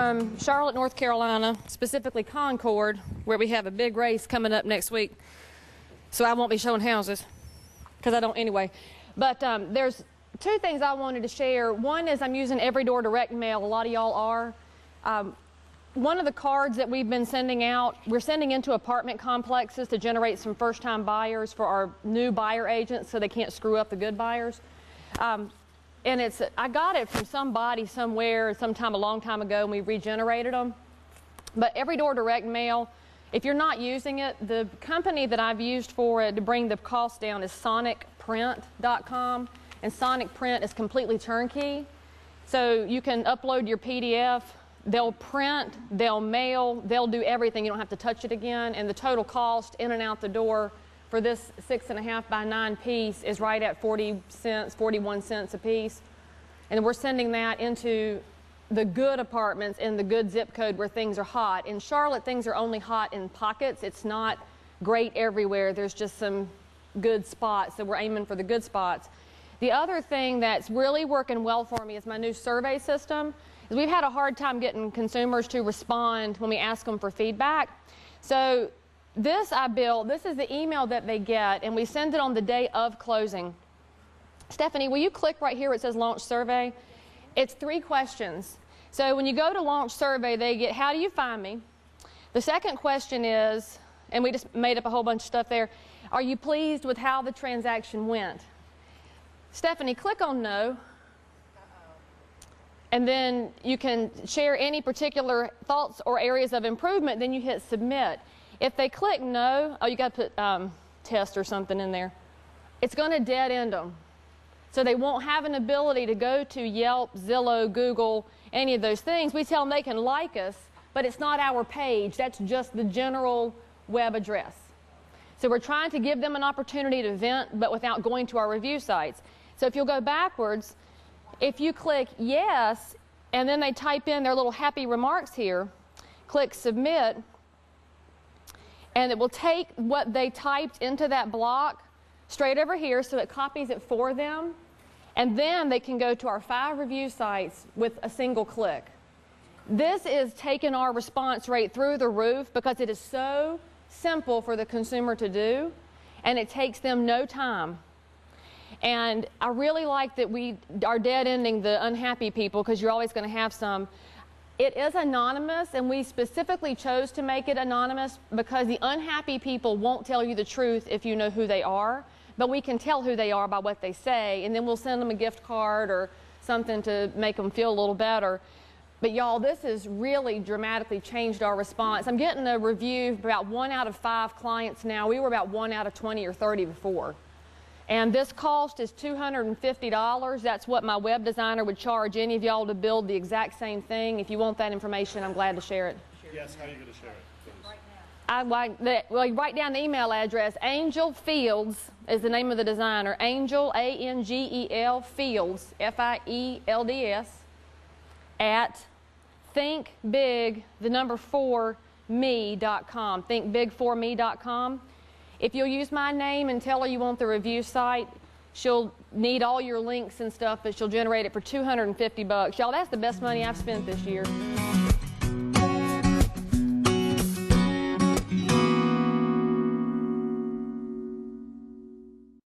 from Charlotte, North Carolina, specifically Concord, where we have a big race coming up next week. So I won't be showing houses, because I don't anyway. But there's two things I wanted to share. One is I'm using Every Door direct mail. A lot of y'all are. One of the cards that we've been sending out, we're sending into apartment complexes to generate some first-time buyers for our new buyer agents so they can't screw up the good buyers. And I got it from somebody somewhere sometime a long time ago, and we regenerated them. But Every Door direct mail, if you're not using it, the company that I've used for it to bring the cost down is sonicprint.com. And Sonic Print is completely turnkey. So you can upload your PDF. They'll print, they'll mail, they'll do everything. You don't have to touch it again. And the total cost in and out the door for this 6.5 by 9 piece is right at 40 cents, 41 cents a piece. And we're sending that into the good apartments in the good zip code where things are hot. In Charlotte, things are only hot in pockets. It's not great everywhere. There's just some good spots, so we're aiming for the good spots. The other thing that's really working well for me is my new survey system. We've had a hard time getting consumers to respond when we ask them for feedback. So this I built, this is the email that they get, and we send it on the day of closing. Stephanie, will you click right here where it says launch survey? It's 3 questions. So when you go to launch survey, they get, how do you find me? The second question is, and we just made up a whole bunch of stuff there, are you pleased with how the transaction went? Stephanie, click on no. And then you can share any particular thoughts or areas of improvement, then you hit submit. If they click no, oh, you got to put test or something in there. It's going to dead end them. So they won't have an ability to go to Yelp, Zillow, Google, any of those things. We tell them they can like us, but it's not our page. That's just the general web address. So we're trying to give them an opportunity to vent, but without going to our review sites. So if you'll go backwards, if you click yes, and then they type in their little happy remarks here, click submit, and it will take what they typed into that block straight over here, so it copies it for them, and then they can go to our 5 review sites with a single click. This is taking our response rate through the roof because it is so simple for the consumer to do, and it takes them no time. And I really like that we are dead ending the unhappy people, because you're always going to have some. It is anonymous, and we specifically chose to make it anonymous because the unhappy people won't tell you the truth if you know who they are, but we can tell who they are by what they say, and then we'll send them a gift card or something to make them feel a little better. But y'all, this has really dramatically changed our response. I'm getting a review about 1 out of 5 clients now. We were about 1 out of 20 or 30 before. And this cost is $250. That's what my web designer would charge any of y'all to build the exact same thing. If you want that information, I'm glad to share it. Yes, how are you going to share it? Please. Well, you write down the email address. Angel Fields is the name of the designer. Angel, A-N-G-E-L, Fields, F-I-E-L-D-S, at thinkbig4me.com, thinkbig4me.com. If you'll use my name and tell her you want the review site, she'll need all your links and stuff, but she'll generate it for $250. Y'all, that's the best money I've spent this year.